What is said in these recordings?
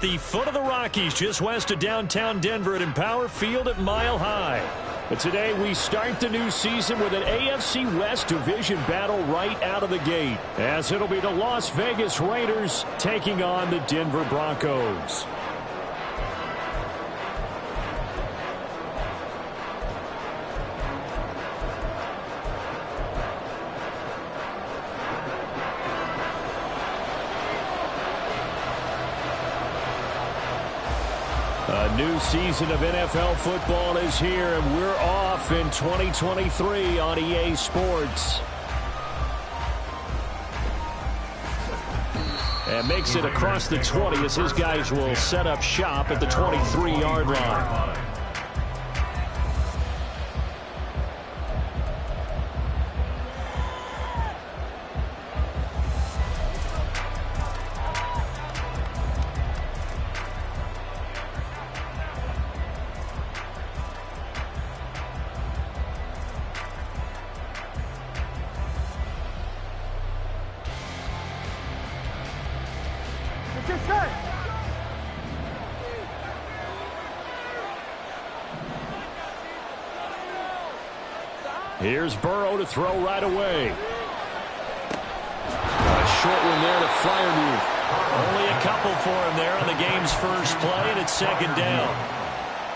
the foot of the Rockies, just west of downtown Denver at Empower Field at Mile High. But today we start the new season with an AFC West division battle right out of the gate, as it'll be the Las Vegas Raiders taking on the Denver Broncos. A new season of NFL football is here, and we're off in 2023 on EA Sports. And makes it across the 20 as his guys will set up shop at the 23-yard line. Here's Burrow to throw right away. A short one there to Freiermuth. Only a couple for him there on the game's first play, and it's second down.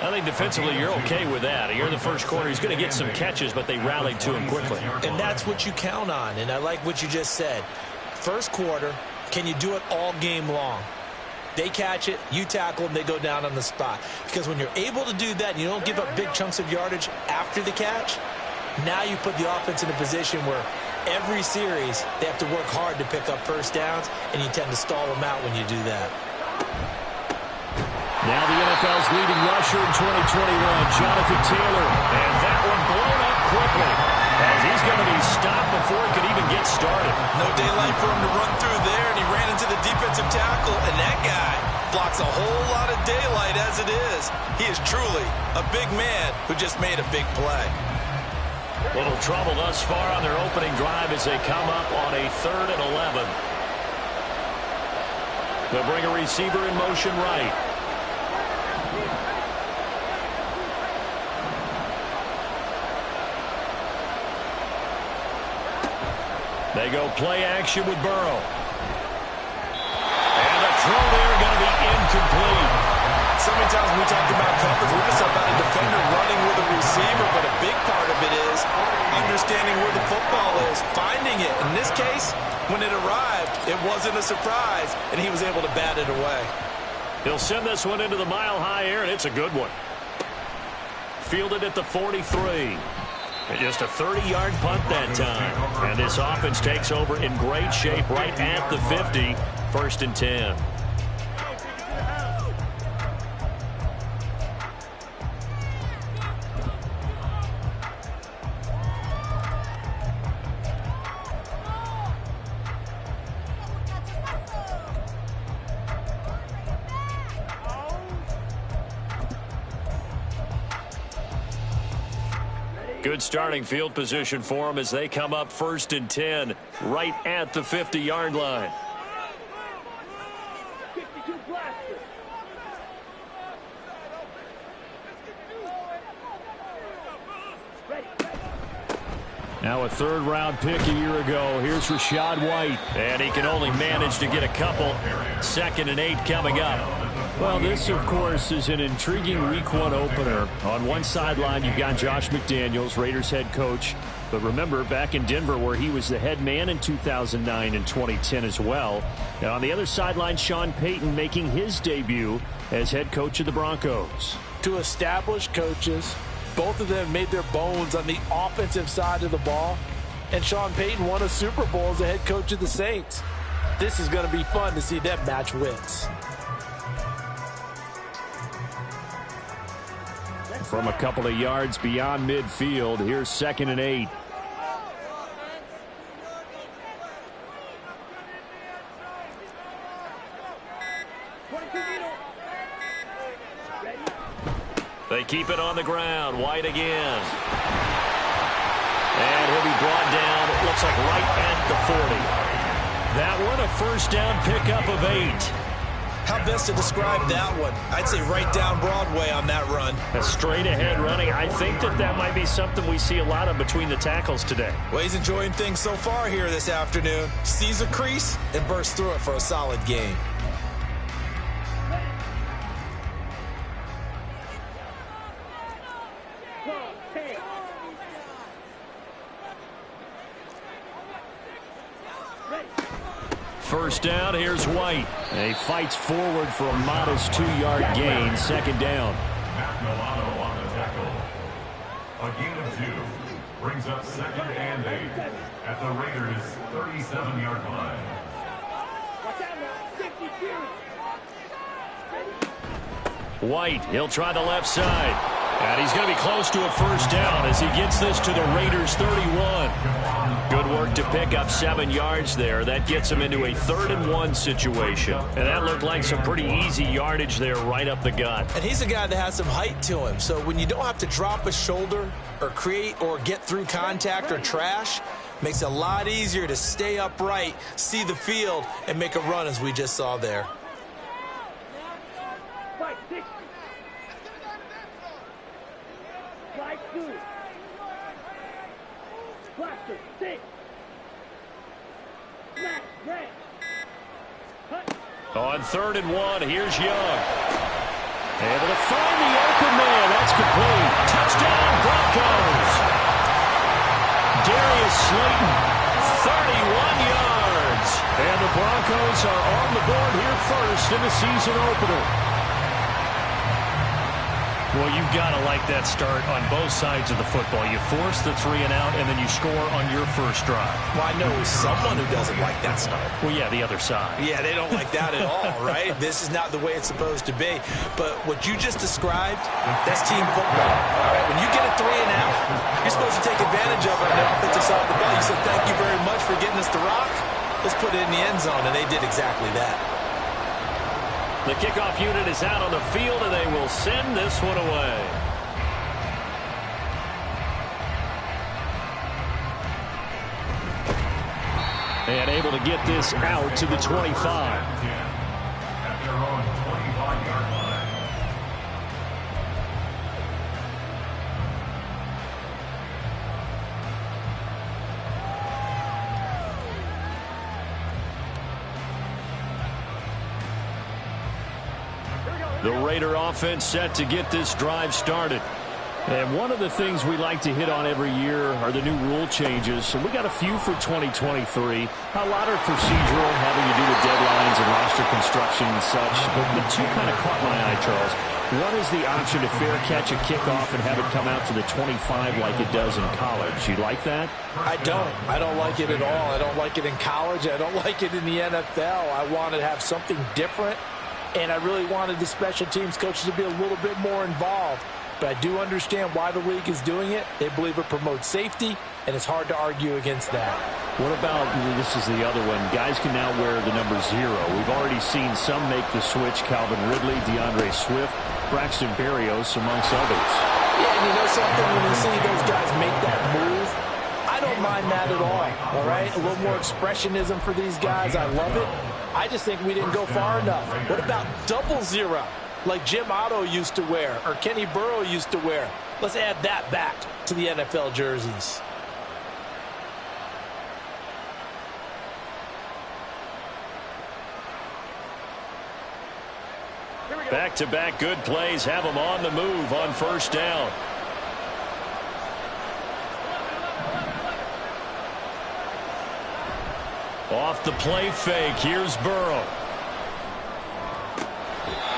I think defensively you're okay with that. You're in the first quarter. He's going to get some catches, but they rallied to him quickly. And that's what you count on, and I like what you just said. First quarter, can you do it all game long? They catch it, you tackle them, they go down on the spot. Because when you're able to do that and you don't give up big chunks of yardage after the catch, now you put the offense in a position where every series they have to work hard to pick up first downs, and you tend to stall them out when you do that. Now the NFL's leading rusher in 2021, Jonathan Taylor. And that one blown up quickly, as he's going to be stopped before he could even get started. No daylight for him to run through there, and he ran into the defensive tackle, and that guy blocks a whole lot of daylight as it is. He is truly a big man who just made a big play. Little trouble thus far on their opening drive as they come up on a 3rd and 11. They'll bring a receiver in motion right. They go play action with Burrow. And the throw there going to be incomplete. So many times when we talk about coverage, we're just about a defender running with a receiver, but a big part of it is understanding where the football is, finding it. In this case, when it arrived, it wasn't a surprise, and he was able to bat it away. He'll send this one into the mile-high air, and it's a good one. Fielded at the 43. And just a 30-yard punt that time. And this offense takes over in great shape right at the 50, 1st and 10. Good starting field position for them as they come up 1st and 10 right at the 50-yard line. Now a 3rd-round pick a year ago. Here's Rachaad White. And he can only manage to get a couple. 2nd and 8 coming up. Well, this, of course, is an intriguing Week 1 opener. On one sideline, you've got Josh McDaniels, Raiders head coach. But remember, back in Denver, where he was the head man in 2009 and 2010 as well. And on the other sideline, Sean Payton making his debut as head coach of the Broncos. Two established coaches. Both of them made their bones on the offensive side of the ball. And Sean Payton won a Super Bowl as the head coach of the Saints. This is going to be fun to see them match wits. From a couple of yards beyond midfield, here's 2nd and 8. They keep it on the ground. White again. And he'll be brought down, it looks like right at the 40. That one a 1st down pickup of 8. How best to describe that one? I'd say right down Broadway on that run. A straight-ahead running. I think that might be something we see a lot of between the tackles today. Well, he's enjoying things so far here this afternoon. Sees a crease and bursts through it for a solid gain. First down, here's White. And he fights forward for a modest 2-yard gain, second down. On the tackle. A gain of 2 brings up second and 8 at the Raiders' 37-yard line. White, he'll try the left side. And he's going to be close to a first down as he gets this to the Raiders' 31. Good work to pick up 7 yards there. That gets him into a 3rd-and-1 situation. And that looked like some pretty easy yardage there right up the gut. And he's a guy that has some height to him. So when you don't have to drop a shoulder or create or get through contact or trash, makes it a lot easier to stay upright, see the field, and make a run as we just saw there. On 3rd-and-1, here's Young. Able to find the open man. That's complete. Touchdown, Broncos. Darius Slayton, 31 yards. And the Broncos are on the board here first in the season opener. Well, you've got to like that start on both sides of the football. You force the 3 and out, and then you score on your first drive. Well, I know someone who doesn't like that start. Well, yeah, the other side. Yeah, they don't like that at all, right? This is not the way it's supposed to be. But what you just described, that's team football. All right, when you get a 3 and out, you're supposed to take advantage of it on the offensive side of the ball. You said, thank you very much for getting us the rock. Let's put it in the end zone, and they did exactly that. The kickoff unit is out on the field, and they will send this one away. And able to get this out to the 25. At their own 25-yard line. The Raider offense set to get this drive started. And one of the things we like to hit on every year are the new rule changes. So we got a few for 2023. A lot are procedural, having to do with deadlines and roster construction and such. But the two kind of caught my eye, Charles. One is the option to fair catch a kickoff and have it come out to the 25 like it does in college. You like that? I don't. I don't like it at all. I don't like it in college. I don't like it in the NFL. I want to have something different. And I really wanted the special teams coaches to be a little bit more involved. But I do understand why the league is doing it. They believe it promotes safety, and it's hard to argue against that. What about, this is the other one, guys can now wear the number 0. We've already seen some make the switch, Calvin Ridley, DeAndre Swift, Braxton Berrios, amongst others. Yeah, and you know something, when you see those guys make that move, I don't mind that at all right? A little more expressionism for these guys. I love it. I just think we didn't go far enough. What about 00, like Jim Otto used to wear or Kenny Burrow used to wear? Let's add that back to the NFL jerseys. Back-to-back good plays have them on the move on first down. Off the play fake, here's Burrow.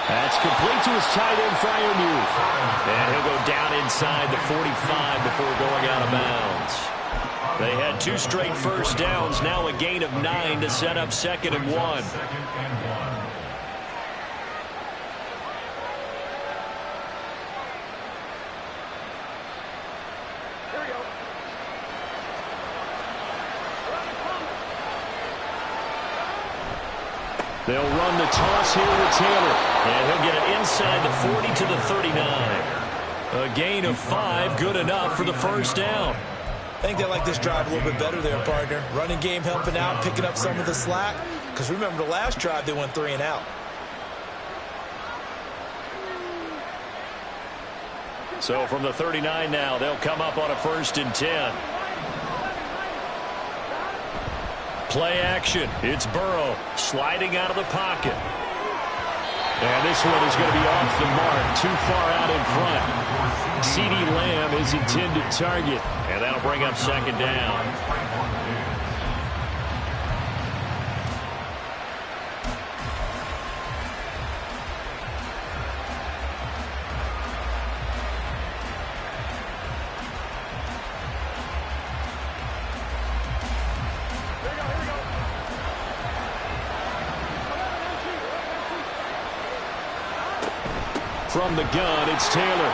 That's complete to his tight end, Freiermuth. And he'll go down inside the 45 before going out of bounds. They had 2 straight first downs, now a gain of 9 to set up 2nd and 1. They'll run the toss here with Taylor. And he'll get it inside the 40 to the 39. A gain of 5, good enough for the first down. I think they like this drive a little bit better there, partner. Running game helping out, picking up some of the slack. Because remember the last drive, they went 3 and out. So from the 39 now, they'll come up on a 1st and 10. Play action. It's Burrow sliding out of the pocket. And this one is going to be off the mark, too far out in front. CeeDee Lamb is intended target, and that'll bring up 2nd down. From the gun, it's Taylor.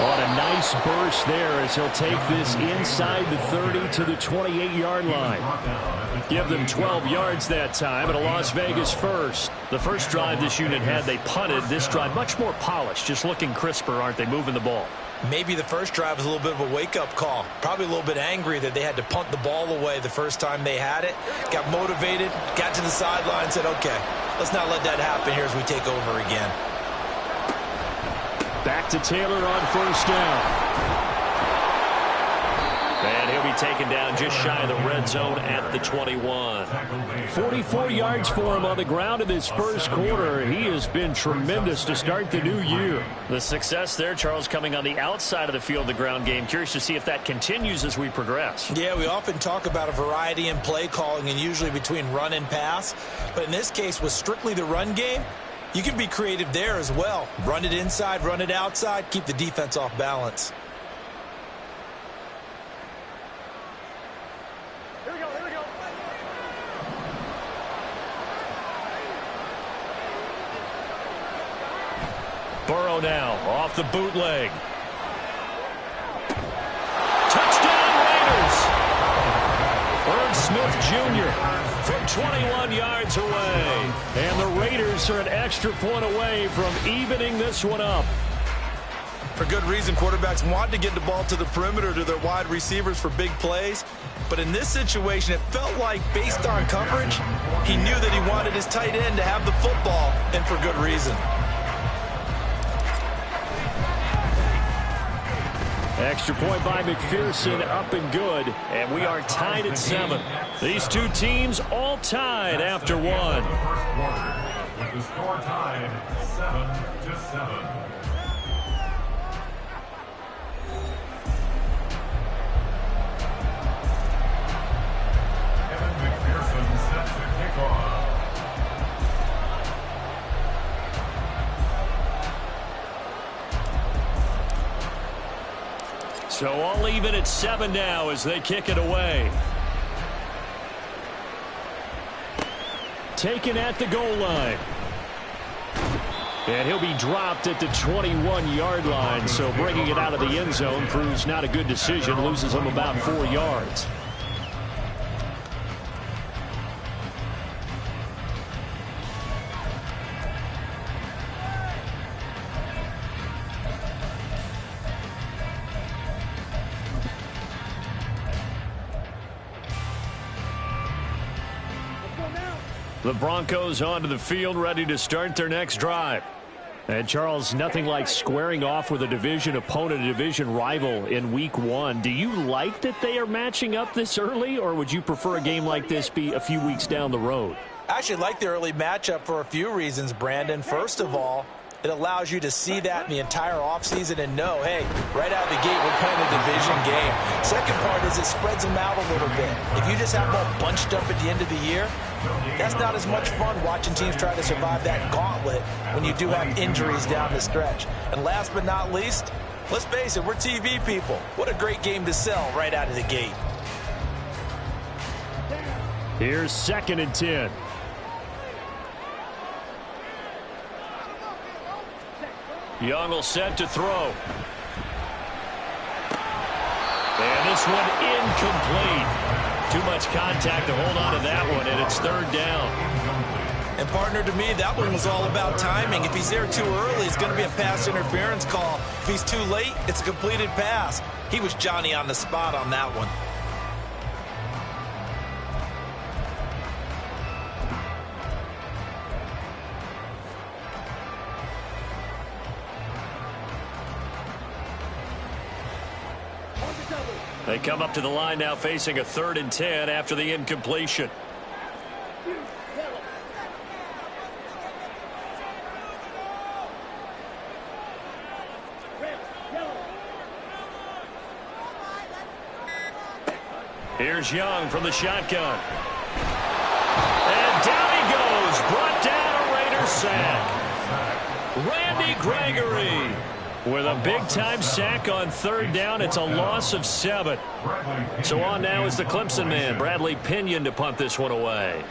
On a nice burst there as he'll take this inside the 30 to the 28-yard line. Give them 12 yards that time, and a Las Vegas first. The first drive this unit had, they punted. This drive much more polished, just looking crisper, aren't they, moving the ball? Maybe the first drive was a little bit of a wake-up call. Probably a little bit angry that they had to punt the ball away the first time they had it. Got motivated, got to the sideline, said, okay, let's not let that happen here as we take over again. Back to Taylor on 1st down. And he'll be taken down just shy of the red zone at the 21. 44 yards for him on the ground in this first quarter. He has been tremendous to start the new year. The success there, Charles, coming on the outside of the field, the ground game. Curious to see if that continues as we progress. Yeah, we often talk about a variety in play calling and usually between run and pass. But in this case, with strictly the run game, you can be creative there as well. Run it inside, run it outside, keep the defense off balance. Burrow now off the bootleg. Touchdown Raiders! Irv Smith Jr. from 21 yards away. And the Raiders are an extra point away from evening this one up. For good reason, quarterbacks want to get the ball to the perimeter to their wide receivers for big plays. But in this situation, it felt like, based on coverage, he knew that he wanted his tight end to have the football, and for good reason. Extra point by McPherson, up and good, and we are tied at 7. These two teams all tied after one. With the score tied 7-7. Kevin McPherson set to kick off. So all even at 7 now as they kick it away. Taken at the goal line. And he'll be dropped at the 21-yard line. So bringing it out of the end zone proves not a good decision. Loses him about 4 yards. The Broncos onto the field, ready to start their next drive. And Charles, nothing like squaring off with a division opponent, a division rival in week 1. Do you like that they are matching up this early, or would you prefer a game like this be a few weeks down the road? I actually like the early matchup for a few reasons, Brandon. First of all, it allows you to see that in the entire offseason and know, hey, right out of the gate, we're playing a division game. Second part is it spreads them out a little bit. If you just have them all bunched up at the end of the year, that's not as much fun watching teams try to survive that gauntlet when you do have injuries down the stretch. And last but not least, let's face it, we're TV people. What a great game to sell right out of the gate. Here's 2nd and 10. Young will set to throw. And this one incomplete. Too much contact to hold on to that one, and it's 3rd down. And partner, to me, that one was all about timing. If he's there too early, it's going to be a pass interference call. If he's too late, it's a completed pass. He was Johnny on the spot on that one. They come up to the line now facing a 3rd and 10 after the incompletion. Here's Young from the shotgun. And down he goes. Brought down a Raiders sack. Randy Gregory with a big-time sack on 3rd down. It's a loss of 7. So on now is the Clemson man, Bradley Pinion, to punt this one away.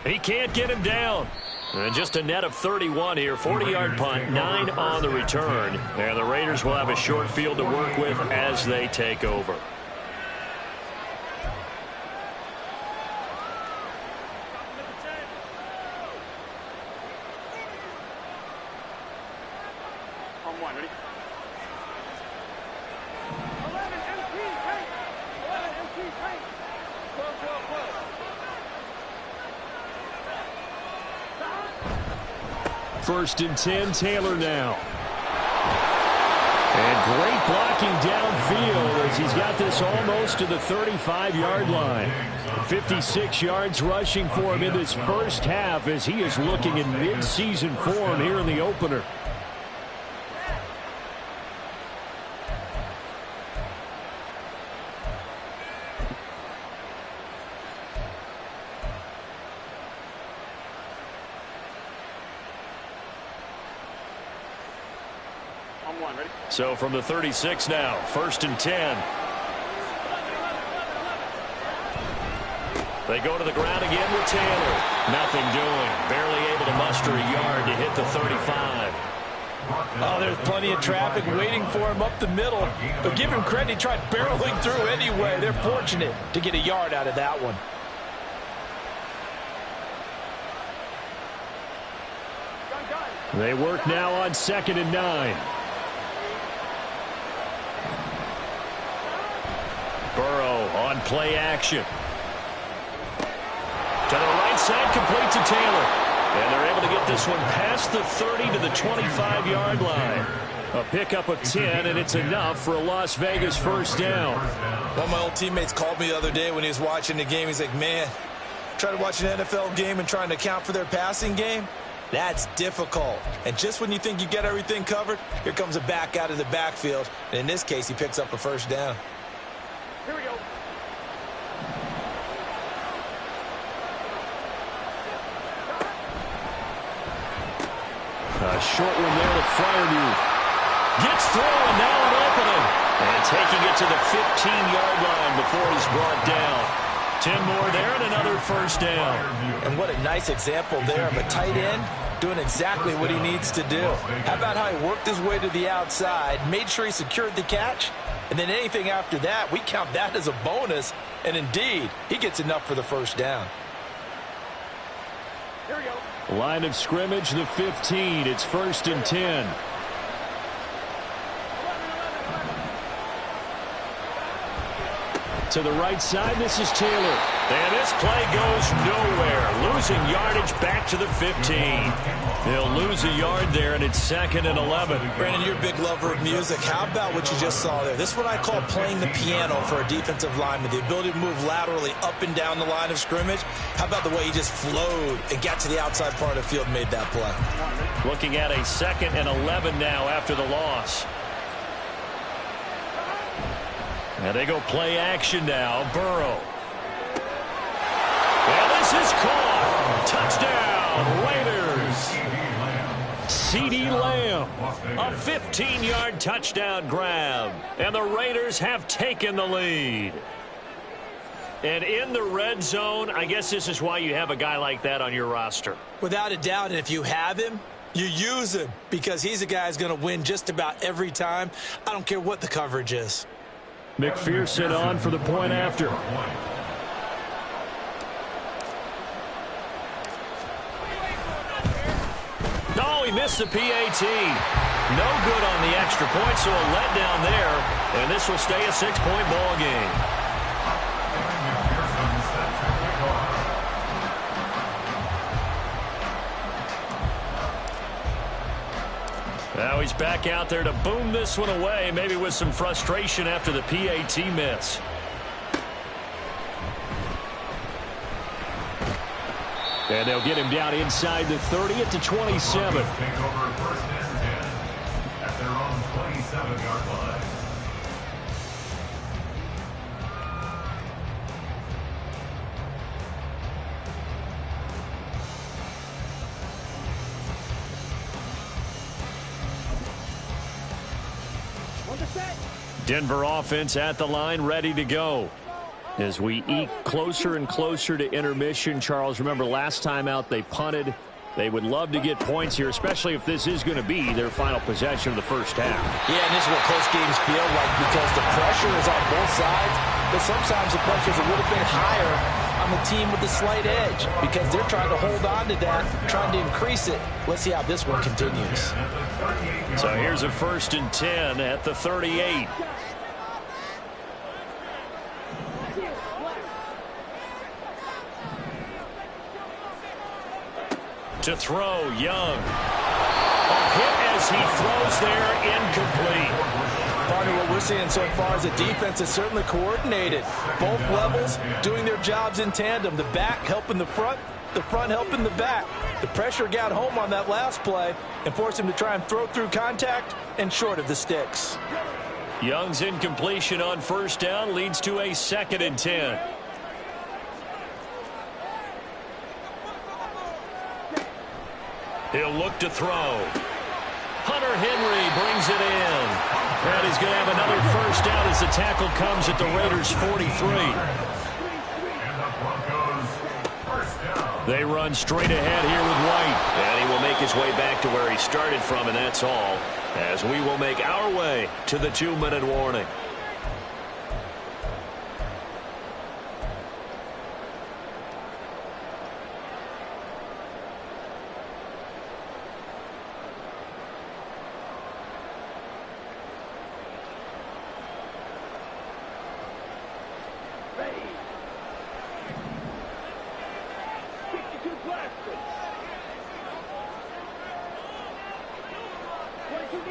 He can't get him down. And just a net of 31 here. 40-yard punt, 9 on the return. And the Raiders will have a short field to work with as they take over. First and 10, Taylor now. And great blocking downfield as he's got this almost to the 35-yard line. 56 yards rushing for him in this first half as he is looking in mid-season form here in the opener. So from the 36 now, 1st and 10. They go to the ground again with Taylor. Nothing doing. Barely able to muster a yard to hit the 35. Oh, there's plenty of traffic waiting for him up the middle. But give him credit, he tried barreling through anyway. They're fortunate to get a yard out of that one. They work now on 2nd and 9. Burrow on play action. To the right side, complete to Taylor. And they're able to get this one past the 30 to the 25-yard line. A pickup of 10, and it's enough for a Las Vegas first down. One of my old teammates called me the other day when he was watching the game. He's like, man, trying to watch an NFL game and trying to account for their passing game? That's difficult. And just when you think you get everything covered, here comes a back out of the backfield. And in this case, he picks up a first down. Here we go. A short one there to Freiermuth. Gets through and now an opening. And taking it to the 15-yard line before he's brought down. 10 more there and another first down. And what a nice example there of a tight end doing exactly what he needs to do. How about how he worked his way to the outside, made sure he secured the catch, and then anything after that, we count that as a bonus. And indeed, he gets enough for the first down. Here we go. Line of scrimmage, the 15. It's 1st and 10. To the right side, this is Taylor. And this play goes nowhere. Losing yardage back to the 15. They'll lose a yard there, and it's 2nd and 11. Brandon, you're a big lover of music. How about what you just saw there? This is what I call playing the piano for a defensive lineman. The ability to move laterally up and down the line of scrimmage. How about the way he just flowed and got to the outside part of the field and made that play? Looking at a 2nd and 11 now after the loss. And they go play action now. Burrow. And this is caught. Touchdown, Raiders. CeeDee Lamb. A 15-yard touchdown grab. And the Raiders have taken the lead. And in the red zone, I guess this is why you have a guy like that on your roster. Without a doubt, and if you have him, you use him because he's a guy who's going to win just about every time. I don't care what the coverage is. McPherson on for the point after. Oh, he missed the PAT. No good on the extra point, so a letdown there. And this will stay a 6-point ball game. Now he's back out there to boom this one away, maybe with some frustration after the PAT miss. And they'll get him down inside the 30 at the 27. Take over first and 10 at their own 27-yard line. Denver offense at the line, ready to go. As we eke closer and closer to intermission, Charles, remember last time out they punted. They would love to get points here, especially if this is going to be their final possession of the first half. Yeah, and this is what close games feel like because the pressure is on both sides, but sometimes the pressure is a little bit higher on the team with the slight edge because they're trying to hold on to that, trying to increase it. Let's see how this one continues. So here's a 1st and 10 at the 38. To throw, Young. A hit as he throws there, incomplete. Partner, what we're seeing so far is the defense is certainly coordinated. Both levels doing their jobs in tandem. The back helping the front helping the back. The pressure got home on that last play and forced him to try and throw through contact and short of the sticks. Young's incompletion on 1st down leads to a 2nd and 10. He'll look to throw. Hunter Henry brings it in. And he's going to have another 1st down as the tackle comes at the Raiders' 43. And the Broncos, first down. They run straight ahead here with White. And he will make his way back to where he started from, and that's all. As we will make our way to the 2-minute warning.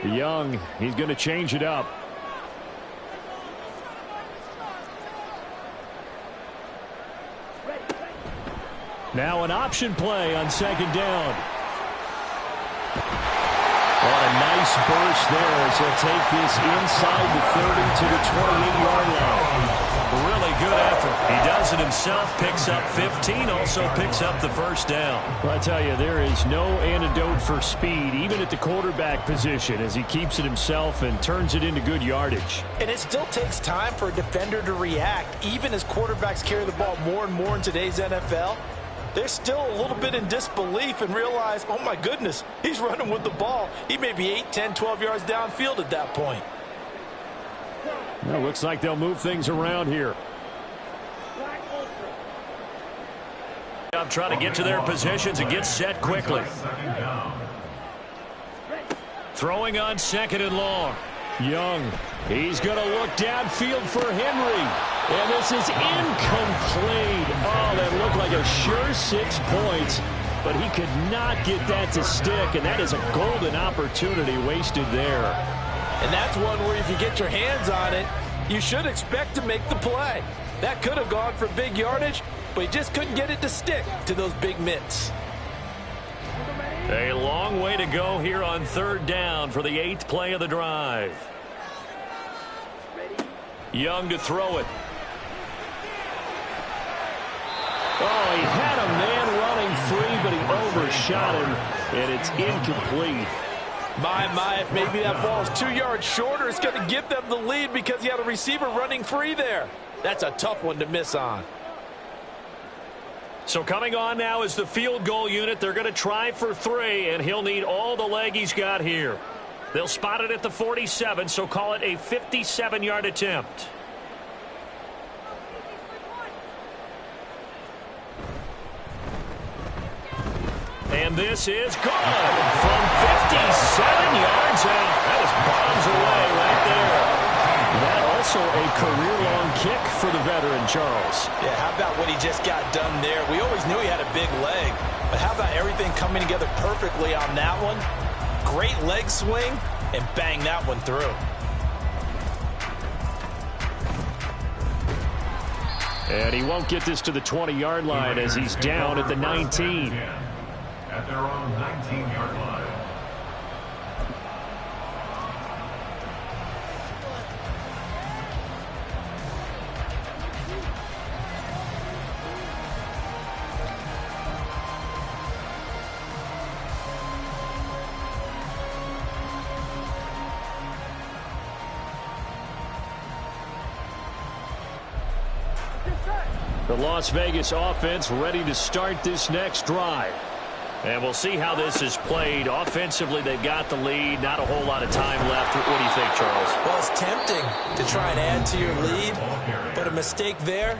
Young, he's going to change it up. Now an option play on 2nd down. What a nice burst there as he'll take this inside the 30 to the 28-yard line. Really good effort. He does it himself, picks up 15, also picks up the 1st down. Well, I tell you, there is no antidote for speed, even at the quarterback position, as he keeps it himself and turns it into good yardage. And it still takes time for a defender to react, even as quarterbacks carry the ball more and more in today's NFL. They're still a little bit in disbelief and realize, oh my goodness, he's running with the ball. He may be 8, 10, 12 yards downfield at that point. Well, looks like they'll move things around here. I'm trying to get to their positions and get set quickly. Throwing on 2nd and long. Young, he's going to look downfield for Henry. And this is incomplete. Oh, that looked like a sure 6 points. But he could not get that to stick. And that is a golden opportunity wasted there. And that's one where if you get your hands on it, you should expect to make the play. That could have gone for big yardage, but he just couldn't get it to stick to those big mitts. A long way to go here on 3rd down for the 8th play of the drive. Young to throw it. Oh, he had a man running free, but he overshot him, and it's incomplete. My, maybe that ball is 2 yards shorter. It's going to give them the lead because he had a receiver running free there. That's a tough one to miss on. So coming on now is the field goal unit. They're going to try for 3, and he'll need all the leg he's got here. They'll spot it at the 47, so call it a 57-yard attempt. And this is good from 57 yards out. That was bombs away right there. That also a career-long kick for the veteran, Charles. Yeah, how about what he just got done there? We always knew he had a big leg, but how about everything coming together perfectly on that one? great leg swing and bang that one through. And he won't get this to the 20-yard line as he's down at the 19. At their own 19-yard line. The Las Vegas offense ready to start this next drive. And we'll see how this is played. Offensively, they've got the lead. Not a whole lot of time left. What do you think, Charles? Well, it's tempting to try and add to your lead, but a mistake there,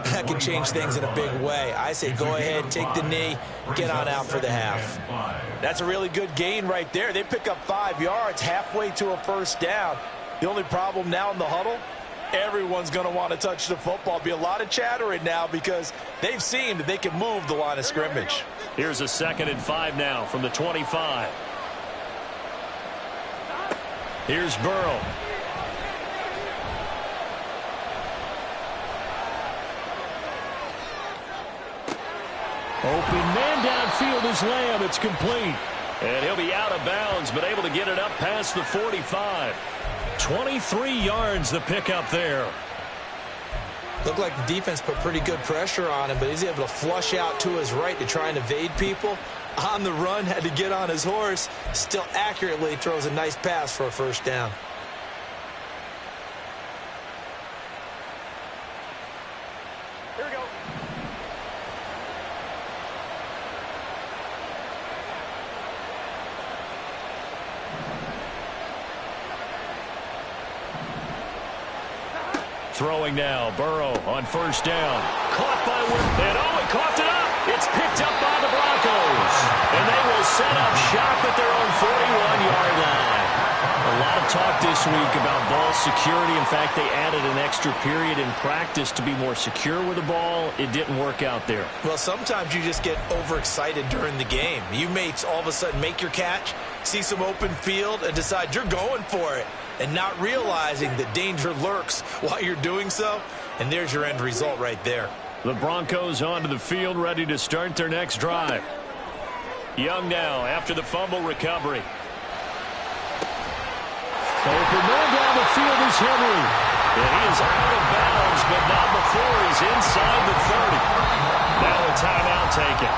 that can change things in a big way. I say go ahead, take the knee, get on out for the half. That's a really good gain right there. They pick up 5 yards halfway to a first down. The only problem now in the huddle, everyone's going to want to touch the football. Be a lot of chattering now because they've seen that they can move the line of scrimmage. Here's a 2nd and 5 now from the 25. Here's Burrow. Open man downfield is Lamb. It's complete. And he'll be out of bounds, but able to get it up past the 45. 23 yards the pickup there. Looked like the defense put pretty good pressure on him, but he's able to flush out to his right to try and evade people. On the run, had to get on his horse. Still accurately throws a nice pass for a first down. Here we go. Throwing now, Burrow on first down. Caught by and he coughed it up. It's picked up by the Broncos. And they will set up shop at their own 41-yard line. A lot of talk this week about ball security. In fact, they added an extra period in practice to be more secure with the ball. It didn't work out there. Well, sometimes you just get overexcited during the game. You may all of a sudden make your catch, see some open field, and decide you're going for it, and not realizing that danger lurks while you're doing so. And there's your end result right there. The Broncos onto the field, ready to start their next drive. Young now after the fumble recovery. Open man down the field is Henry. And he is out of bounds, but not before he's inside the 30. Now a timeout taken.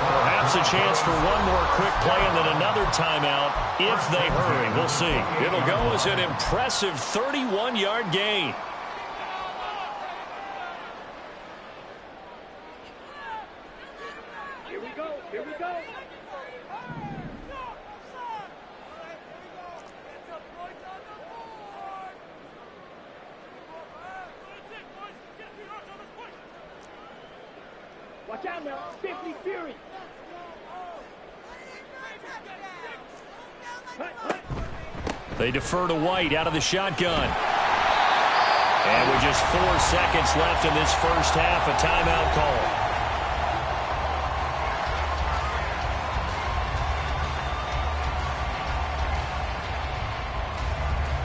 Perhaps a chance for one more quick play and then another timeout if they hurry. We'll see. It'll go as an impressive 31-yard gain. Here we go. Here we go. Watch out now. Safety Fury. They defer to White out of the shotgun. And with just 4 seconds left in this first half, a timeout call.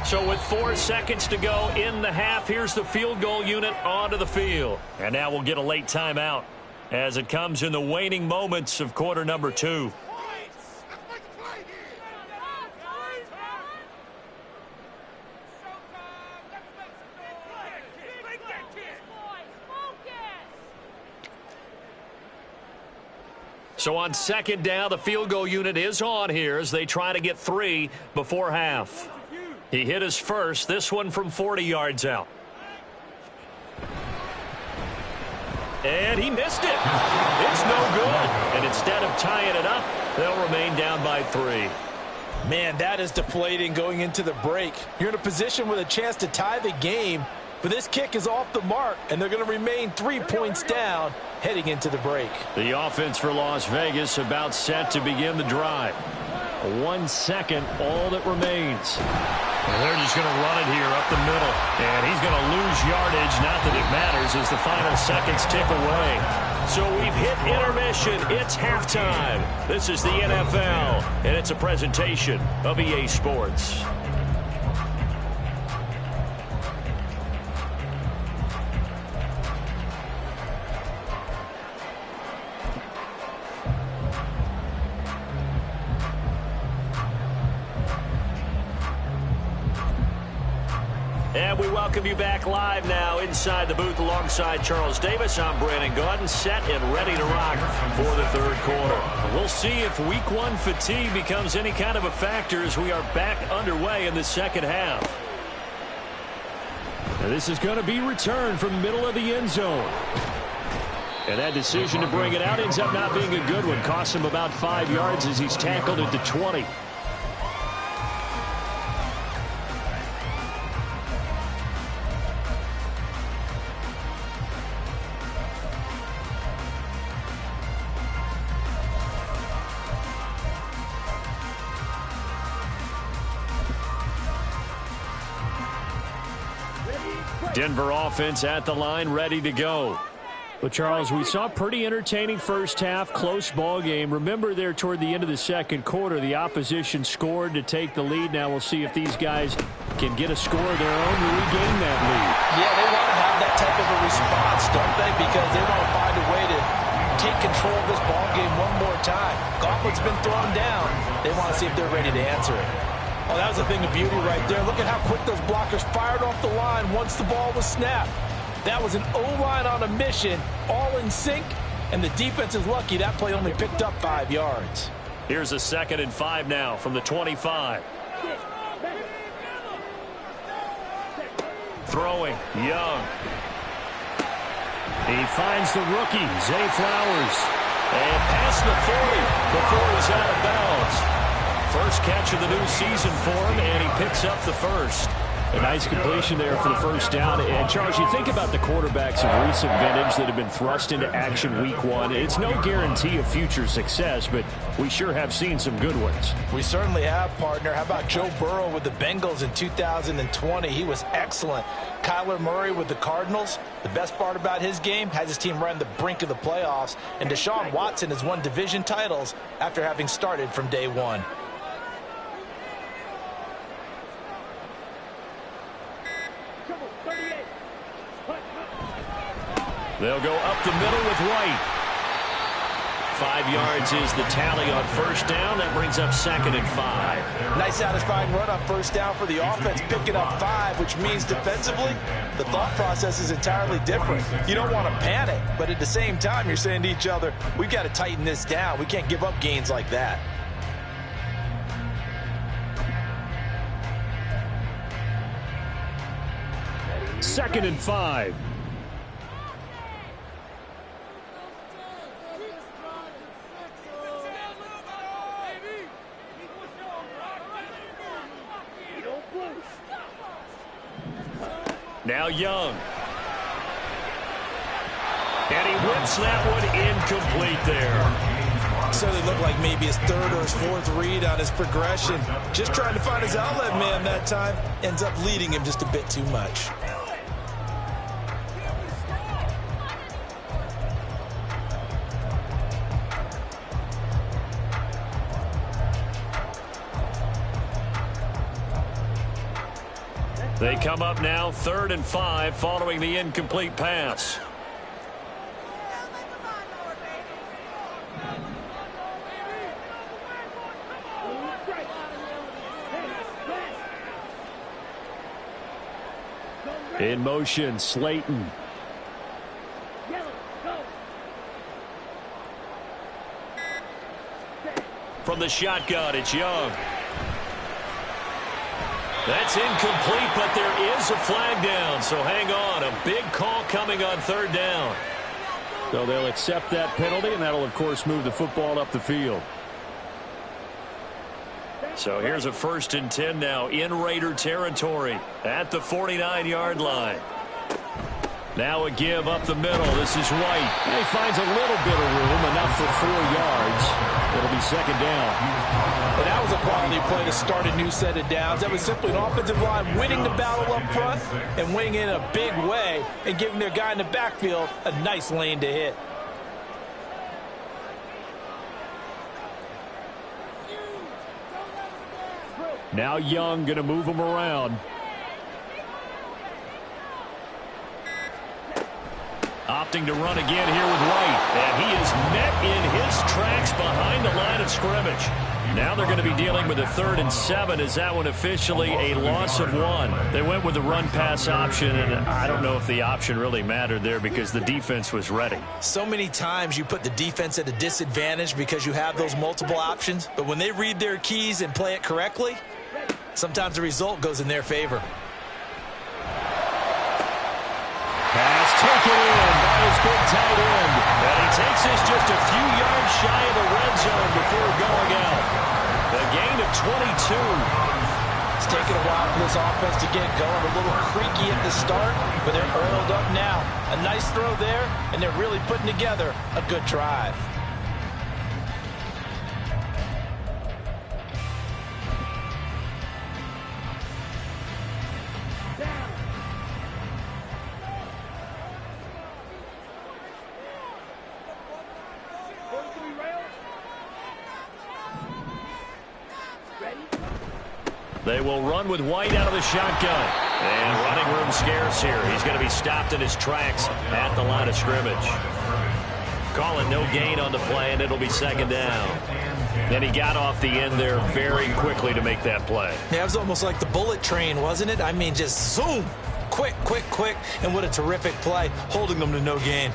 So with 4 seconds to go in the half, here's the field goal unit onto the field. And now we'll get a late timeout as it comes in the waning moments of quarter number 2. So on second down, the field goal unit is on here as they try to get 3 before half. He hit his first, this one from 40 yards out. And he missed it. It's no good. And instead of tying it up, they'll remain down by 3. Man, that is deflating going into the break. You're in a position with a chance to tie the game, but this kick is off the mark, and they're going to remain 3 points down heading into the break. The offense for Las Vegas about set to begin the drive. 1 second, all that remains. And they're just going to run it here up the middle. And he's going to lose yardage. Not that it matters as the final seconds tick away. So we've hit intermission. It's halftime. This is the NFL, and it's a presentation of EA Sports. And we welcome you back live now inside the booth alongside Charles Davis. I'm Brandon Gaudin, set and ready to rock for the third quarter. We'll see if week one fatigue becomes any kind of a factor as we are back underway in the second half. And this is going to be returned from the middle of the end zone. And that decision to bring it out ends up not being a good one. Costs him about 5 yards as he's tackled at the 20. Denver offense at the line, ready to go. Well, Charles, we saw a pretty entertaining first half, close ball game. Remember there toward the end of the second quarter, the opposition scored to take the lead. Now we'll see if these guys can get a score of their own to regain that lead. Yeah, they want to have that type of a response, don't they? Because they want to find a way to take control of this ball game one more time. Gauntlet's been thrown down. They want to see if they're ready to answer it. Oh, that was a thing of beauty right there. Look at how quick those blockers fired off the line once the ball was snapped. That was an O-line on a mission, all in sync, and the defense is lucky that play only picked up 5 yards. Here's a 2nd and 5 now from the 25. Throwing, Young. He finds the rookie, Zay Flowers. And past the 40 before he's out of bounds. First catch of the new season for him, and he picks up the first. A nice completion there for the first down. And, Charles, you think about the quarterbacks of recent vintage that have been thrust into action week one. It's no guarantee of future success, but we sure have seen some good ones. We certainly have, partner. How about Joe Burrow with the Bengals in 2020? He was excellent. Kyler Murray with the Cardinals. The best part about his game, has his team right on the brink of the playoffs. And Deshaun Watson has won division titles after having started from day one. They'll go up the middle with White. 5 yards is the tally on first down. That brings up 2nd and 5. Nice satisfying run on first down for the offense, picking up 5, which means defensively, the thought process is entirely different. You don't want to panic, but at the same time, you're saying to each other, we've got to tighten this down. We can't give up gains like that. Second and 5. Now Young. And he whips that one incomplete there. So it looked like maybe his third or his fourth read on his progression. Just trying to find his outlet man that time. Ends up leading him just a bit too much. They come up now 3rd and 5 following the incomplete pass. In motion, Slayton. From the shotgun, it's Young. That's incomplete, but there is a flag down, so hang on. A big call coming on 3rd down. So they'll accept that penalty, and that'll, of course, move the football up the field. So here's a 1st and 10 now in Raider territory at the 49-yard line. Now a give up the middle. This is White. And he finds a little bit of room, enough for 4 yards. It'll be second down. And that was a quality play to start a new set of downs. That was simply an offensive line winning the battle up front and winning in a big way and giving their guy in the backfield a nice lane to hit. Now Young going to move him around. Opting to run again here with White. And he is met in his tracks behind the line of scrimmage. Now they're going to be dealing with a 3rd and 7. Is that one officially a loss of 1? They went with the run-pass option, and I don't know if the option really mattered there because the defense was ready. So many times you put the defense at a disadvantage because you have those multiple options. But when they read their keys and play it correctly, sometimes the result goes in their favor. Pass taken in by his big tight end. And he takes this just a few yards shy of the red zone before going out. A gain of 22. It's taken a while for this offense to get going. A little creaky at the start, but they're oiled up now. A nice throw there, and they're really putting together a good drive. They will run with White out of the shotgun. And running room scarce here. He's going to be stopped in his tracks at the line of scrimmage. Calling no gain on the play, and it'll be second down. And he got off the end there very quickly to make that play. Yeah, it was almost like the bullet train, wasn't it? I mean, just zoom. Quick, quick, quick. And what a terrific play, holding them to no gain.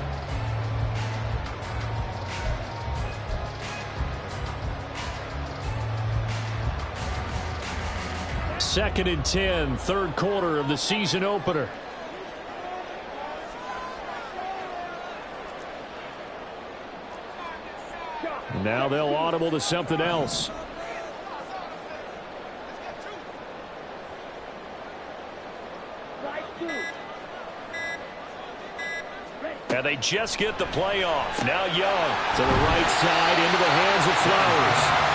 Second and 10, 3rd quarter of the season opener. Now they'll audible to something else. And they just get the play off. Now Young to the right side into the hands of Flowers.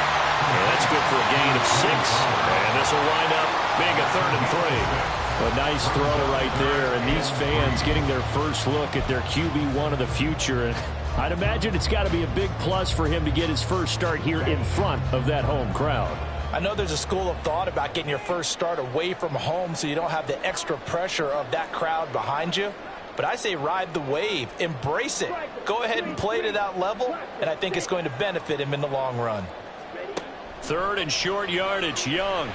And that's good for a gain of 6. And this will wind up being a 3rd and 3. A nice throw right there. And these fans getting their first look at their QB1 of the future. And I'd imagine it's got to be a big plus for him to get his first start here in front of that home crowd. I know there's a school of thought about getting your first start away from home so you don't have the extra pressure of that crowd behind you. But I say ride the wave. Embrace it. Go ahead and play to that level. And I think it's going to benefit him in the long run. 3rd and short yardage, Young.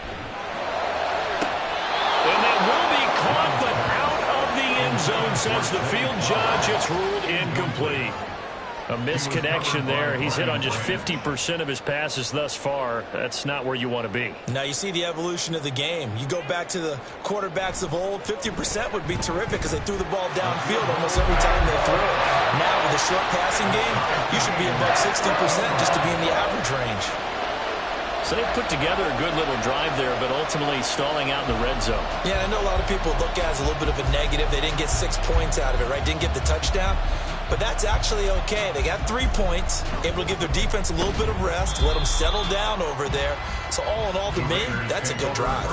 And that will be caught, but out of the end zone, says the field judge. It's ruled incomplete. A misconnection there. He's hit on just 50% of his passes thus far. That's not where you want to be. Now you see the evolution of the game. You go back to the quarterbacks of old, 50% would be terrific because they threw the ball downfield almost every time they threw it. Now with the short passing game, you should be above 60% just to be in the average range. So they put together a good little drive there, but ultimately stalling out in the red zone. Yeah, I know a lot of people look at it as a little bit of a negative. They didn't get 6 points out of it, right? Didn't get the touchdown. But that's actually okay. They got 3 points, able to give their defense a little bit of rest, let them settle down over there. So all in all, to me, that's a good drive.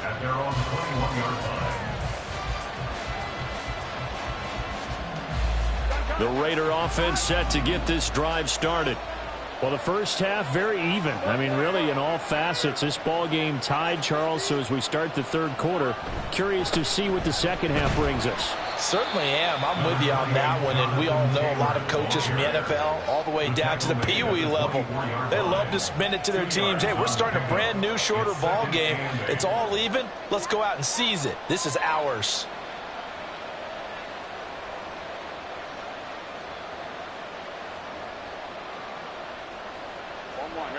At their own 21-yard line. The Raider offense set to get this drive started. Well, the first half, very even. I mean, really, in all facets, this ball game tied, Charles. So as we start the 3rd quarter, curious to see what the second half brings us. Certainly am. I'm with you on that one. And we all know a lot of coaches from the NFL all the way down to the Pee-wee level. They love to spin it to their teams. Hey, we're starting a brand new, shorter ball game. It's all even. Let's go out and seize it. This is ours.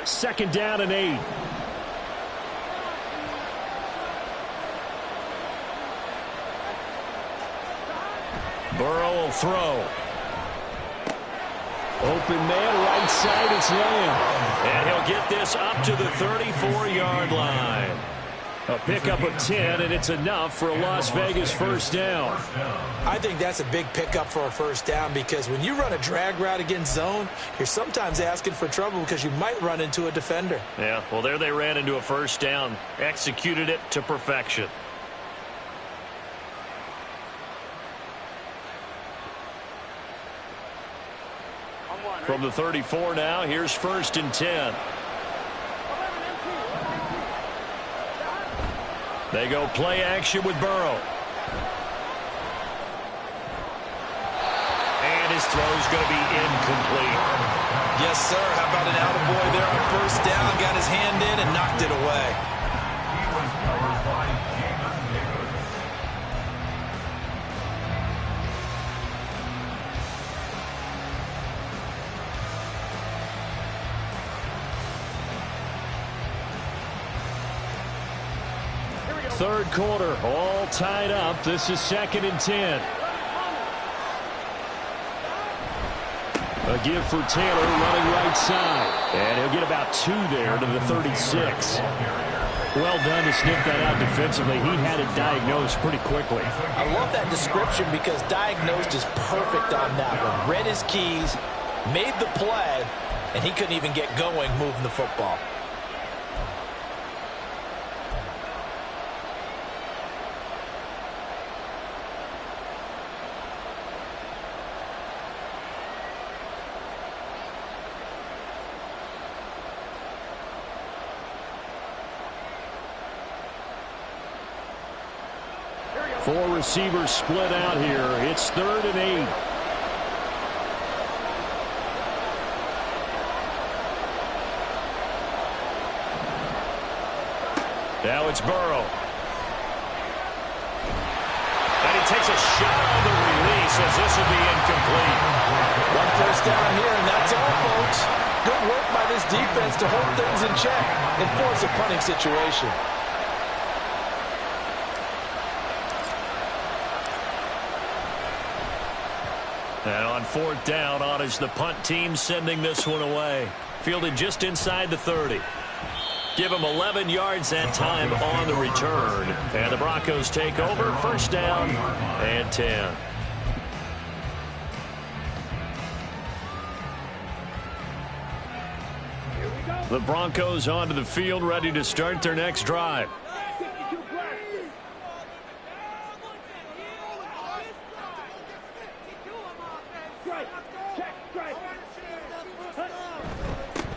Second down and 8. Burrow will throw. Open man, right side, it's Lamb. And he'll get this up to the 34-yard line. A pickup of 10, and it's enough for a Las Vegas first down. I think that's a big pickup for a first down because when you run a drag route against zone, you're sometimes asking for trouble because you might run into a defender. Yeah, well, there they ran into a first down. Executed it to perfection. From the 34 now, here's 1st and 10. They go play action with Burrow. And his throw's going to be incomplete. Yes, sir. How about an attaboy there on first down? Got his hand in and knocked it away. Third quarter, all tied up. This is 2nd and 10. A give for Taylor running right side. And he'll get about 2 there to the 36. Well done to sniff that out defensively. He had it diagnosed pretty quickly. I love that description because diagnosed is perfect on that one. Read his keys, made the play, and he couldn't even get going moving the football. Four receivers split out here. It's 3rd and 8. Now it's Burrow. And he takes a shot on the release as this will be incomplete. One first down here, and that's all, folks. Good work by this defense to hold things in check and force a punting situation. And on 4th down, on is the punt team sending this one away. Fielded just inside the 30. Give him 11 yards that time on the return. And the Broncos take over. 1st down and 10. The Broncos onto the field, ready to start their next drive.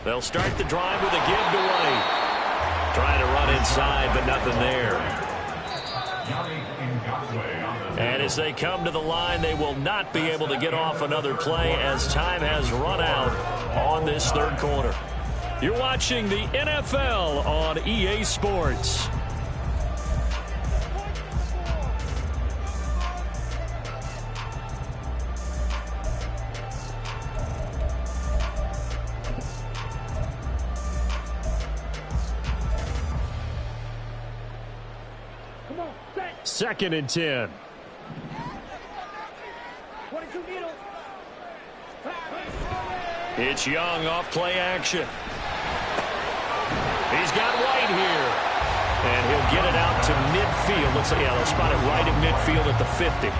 They'll start the drive with a give to White. Trying to run inside, but nothing there. And as they come to the line, they will not be able to get off another play as time has run out on this 3rd quarter. You're watching the NFL on EA Sports. Second and 10. It's Young off play action. He's got White here. And he'll get it out to midfield. They'll spot it right at midfield at the 50.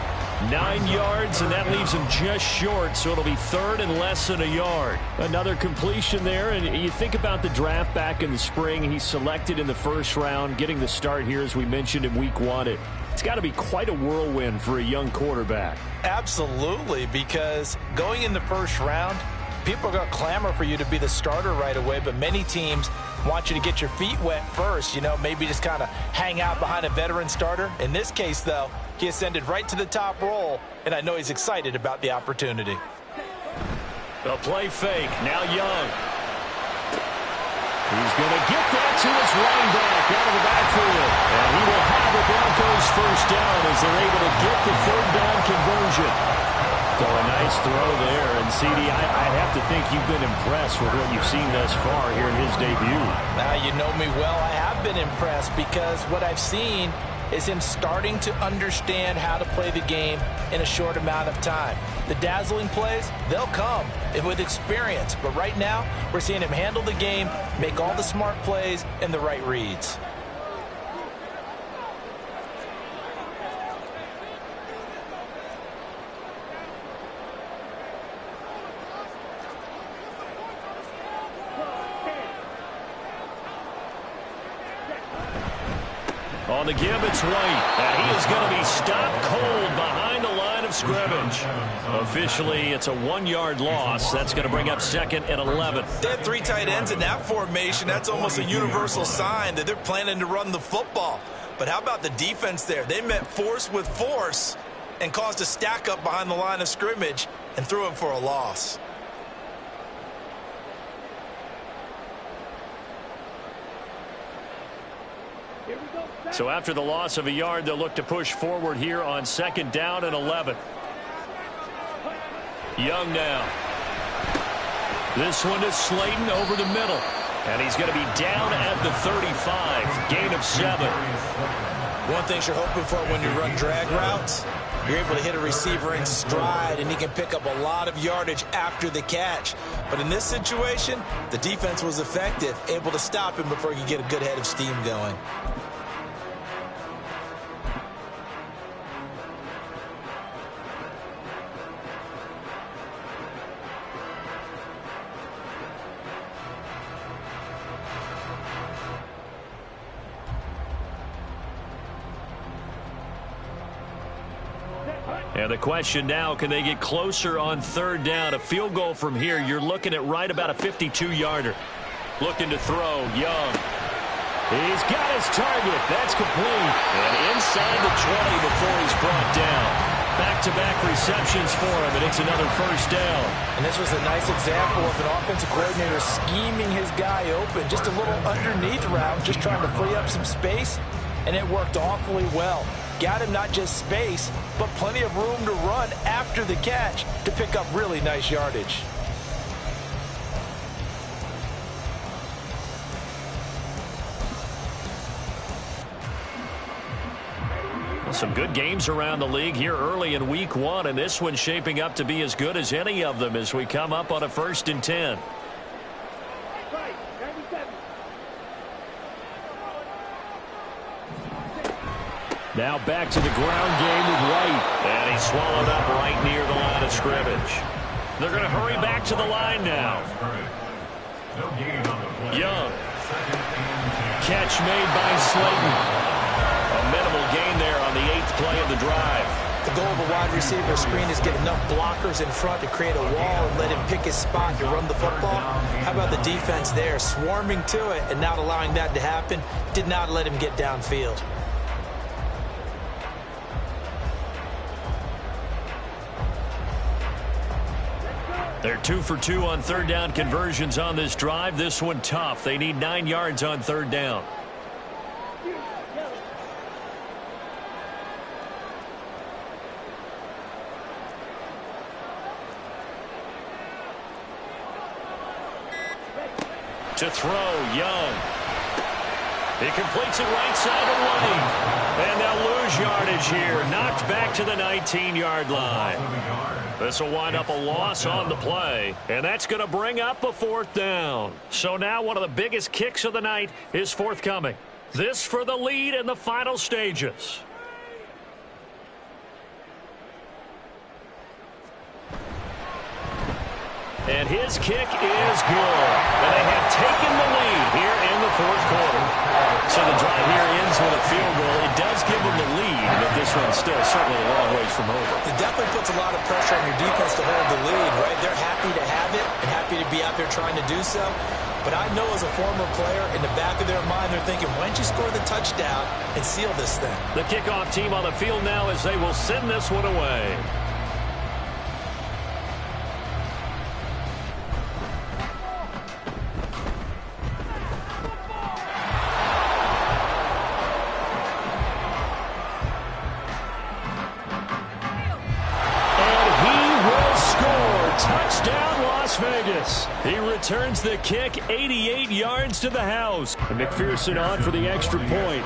9 yards, and that leaves him just short, so it'll be 3rd and less than a yard. Another completion there, and you think about the draft back in the spring. He's selected in the 1st round, getting the start here, as we mentioned, in week 1. It's got to be quite a whirlwind for a young quarterback. Absolutely, because going in the 1st round, people are going to clamor for you to be the starter right away, but many teams want you to get your feet wet first, maybe just kind of hang out behind a veteran starter. In this case, though, he ascended right to the top roll, and I know he's excited about the opportunity. The play fake, now Young. He's going to get that to his running back out of the backfield. And he will have the Broncos 1st down as they're able to get the 3rd down conversion. So a nice throw there. And, CD, I have to think you've been impressed with what you've seen thus far here in his debut. Now, you know me well. I have been impressed because what I've seen is him starting to understand how to play the game in a short amount of time. The dazzling plays, they'll come with experience. But right now, we're seeing him handle the game, make all the smart plays, and the right reads. On the give, it's White. And he is going to be stopped cold behind the line of scrimmage. Officially, it's a 1-yard loss. That's going to bring up 2nd and 11. They have 3 tight ends in that formation. That's almost a universal sign that they're planning to run the football. But how about the defense there? They met force with force and caused a stack up behind the line of scrimmage and threw him for a loss. So after the loss of a yard, they'll look to push forward here on 2nd down and 11. Young now. This one is Slayton over the middle. And he's going to be down at the 35. Gain of 7. One thing you're hoping for when you run drag routes, you're able to hit a receiver in stride, and he can pick up a lot of yardage after the catch. But in this situation, the defense was effective, able to stop him before he could get a good head of steam going. And the question now, can they get closer on 3rd down? A field goal from here, you're looking at right about a 52-yarder. Looking to throw, Young. He's got his target. That's complete. And inside the 20 before he's brought down. Back-to-back receptions for him, and it's another 1st down. And this was a nice example of an offensive coordinator scheming his guy open. Just a little underneath route, just trying to free up some space, and it worked awfully well. Got him not just space, but plenty of room to run after the catch to pick up really nice yardage. Some good games around the league here early in week 1, and this one's shaping up to be as good as any of them as we come up on a 1st and 10. Now back to the ground game with White. And he's swallowed up right near the line of scrimmage. They're going to hurry back to the line now. Young. Catch made by Slayton. A minimal gain there on the 8th play of the drive. The goal of a wide receiver screen is get enough blockers in front to create a wall and let him pick his spot to run the football. How about the defense there, swarming to it and not allowing that to happen? Did not let him get downfield. They're 2 for 2 on 3rd down conversions on this drive. This one tough. They need 9 yards on 3rd down. To throw, Young. He completes it right side of the lane. And they'll lose yardage here. Knocked back to the 19-yard line. This will wind up a loss on the play. And that's going to bring up a 4th down. So now one of the biggest kicks of the night is forthcoming. This for the lead in the final stages. And his kick is good. And they have taken the lead here in the 4th quarter. So the drive here ends with a field goal. It does give them the lead, but this one's still certainly a long ways from over. It definitely puts a lot of pressure on your defense to hold the lead, right? They're happy to have it and happy to be out there trying to do so. But I know as a former player, in the back of their mind, they're thinking, why don't you score the touchdown and seal this thing? The kickoff team on the field now as they will send this one away. Vegas. He returns the kick 88 yards to the house. And McPherson on for the extra point.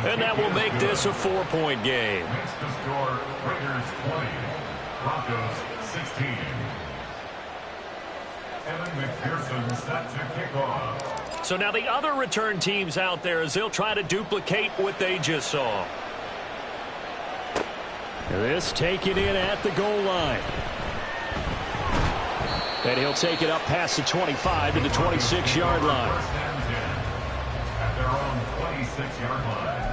And that will make this a 4-point game. Next to score, Raiders 20, Broncos 16. Evan McPherson set to kick off. So now the other return teams out there as they'll try to duplicate what they just saw. This taken in at the goal line. And he'll take it up past the 25 to the 26-yard line. First and 10 at their own 26-yard line.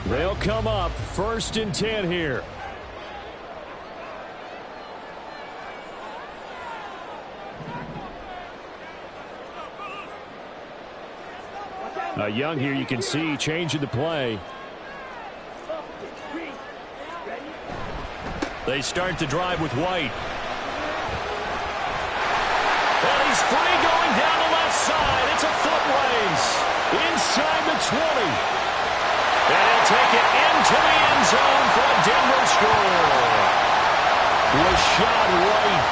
They'll come up 1st and 10 here. Young here, you can see changing the play. They start the drive with White. And he's free going down the left side. It's a foot race inside the 20. And he'll take it into the end zone for a Denver score. Rashad White,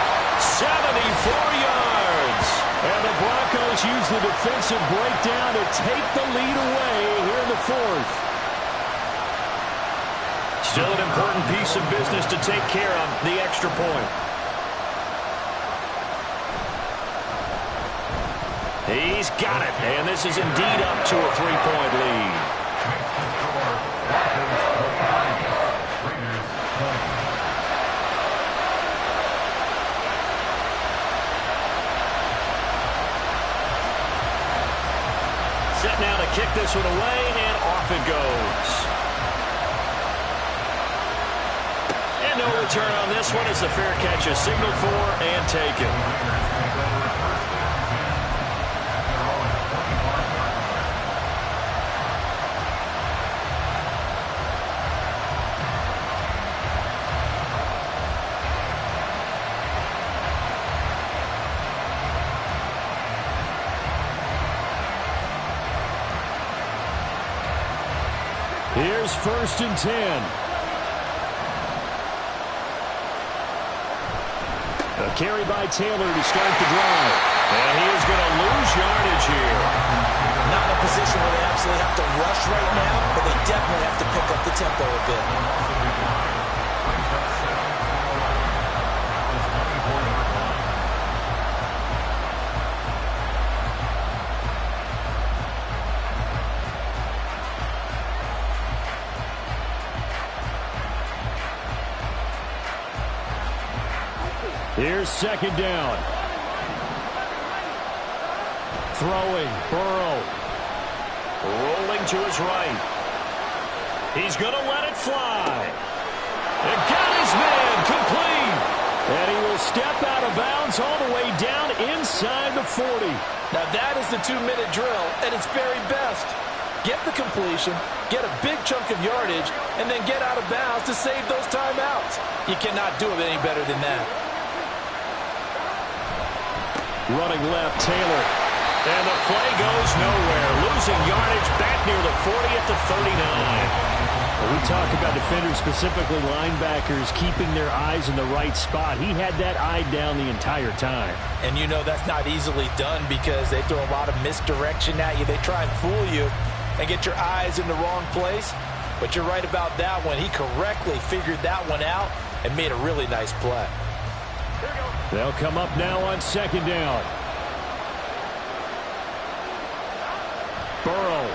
74 yards. And the Broncos use the defensive breakdown to take the lead away here in the 4th. Still an important piece of business to take care of, the extra point. He's got it, and this is indeed up to a 3-point lead. Set now to kick this one away, and off it goes. And no return on this one as the fair catch is signaled for and taken. Here's 1st and 10. A carry by Taylor to start the drive. And he is going to lose yardage here. Not in a position where they absolutely have to rush right now, but they definitely have to pick up the tempo a bit. Here's 2nd down. Throwing, Burrow. Rolling to his right. He's going to let it fly. And got his man complete. And he will step out of bounds all the way down inside the 40. Now that is the 2-minute drill at its very best. Get the completion, get a big chunk of yardage, and then get out of bounds to save those timeouts. You cannot do it any better than that. Running left, Taylor. And the play goes nowhere. Losing yardage back near the 40 at the 39. Well, we talk about defenders, specifically linebackers, keeping their eyes in the right spot. He had that eye down the entire time. And you know that's not easily done because they throw a lot of misdirection at you. They try and fool you and get your eyes in the wrong place. But you're right about that one. He correctly figured that one out and made a really nice play. They'll come up now on 2nd down. Burrow.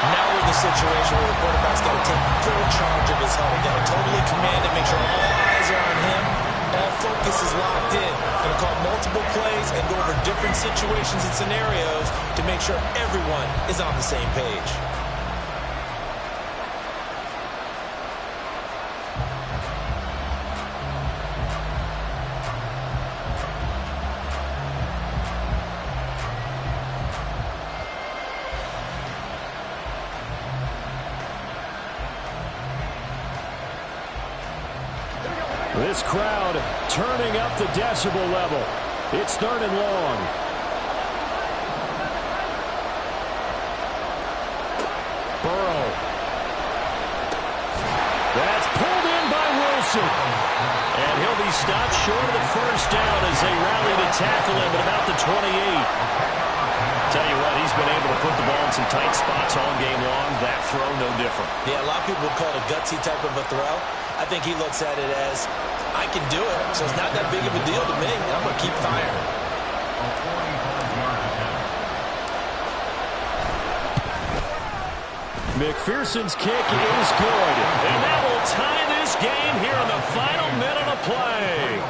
Now we're in the situation where the quarterback's got to take full charge of his huddle. Got to totally command it, make sure all eyes are on him. All focus is locked in. Going to call multiple plays and go over different situations and scenarios to make sure everyone is on the same page. This crowd turning up the decibel level. It's 3rd and long. Burrow. That's pulled in by Wilson. And he'll be stopped short of the 1st down as they rally to tackle him at about the 28. Tell you what, he's been able to put the ball in some tight spots all game long. That throw, no different. Yeah, a lot of people call it a gutsy type of a throw. I think he looks at it as, I can do it, so it's not that big of a deal to me. I'm going to keep firing. McPherson's kick is good. And that will tie this game here in the final minute of play.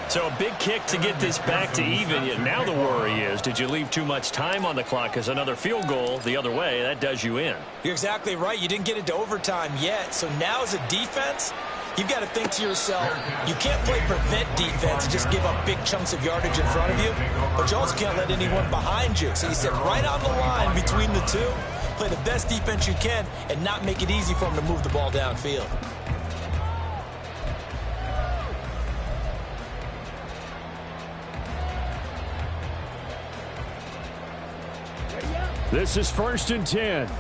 So a big kick to get this back to even. Yet now the worry is, did you leave too much time on the clock? Because another field goal the other way, that does you in. You're exactly right. You didn't get into overtime yet. So now as a defense, you've got to think to yourself, you can't play prevent defense and just give up big chunks of yardage in front of you. But you also can't let anyone behind you. So you sit right on the line between the two. Play the best defense you can and not make it easy for them to move the ball downfield. This is 1st and 10.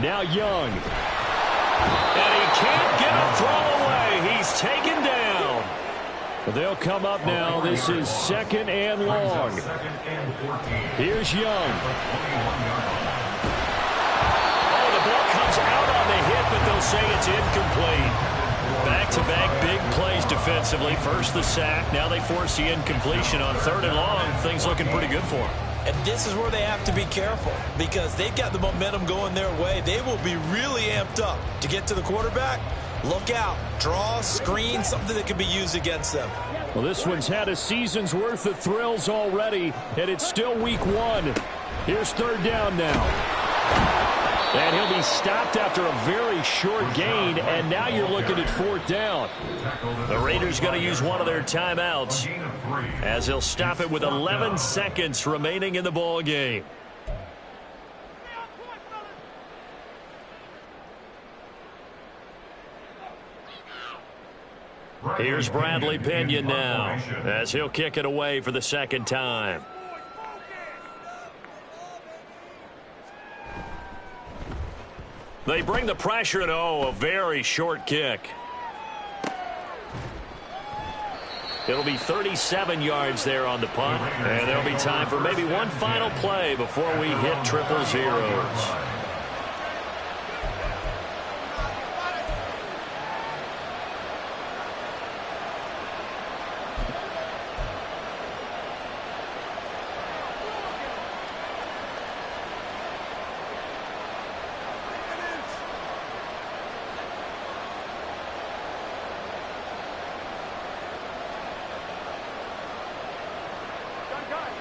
Now Young. And he can't get a throw away. He's taken down. They'll come up now. This is 2nd and long. Here's Young. Oh, the ball comes out on the hit, but they'll say it's incomplete. Back-to-back big plays defensively. First the sack. Now they force the incompletion on 3rd and long. Things looking pretty good for them. And this is where they have to be careful because they've got the momentum going their way. They will be really amped up to get to the quarterback. Look out. Draw, screen, something that could be used against them. Well, this one's had a season's worth of thrills already, and it's still week 1. Here's 3rd down now. And he'll be stopped after a very short gain, and now you're looking at 4th down. The Raiders going to use one of their timeouts as they'll stop it with 11 seconds remaining in the ball game. Here's Bradley Pinion now as he'll kick it away for the 2nd time. They bring the pressure, and a very short kick. It'll be 37 yards there on the punt, and there'll be time for maybe one final play before we hit triple zeros.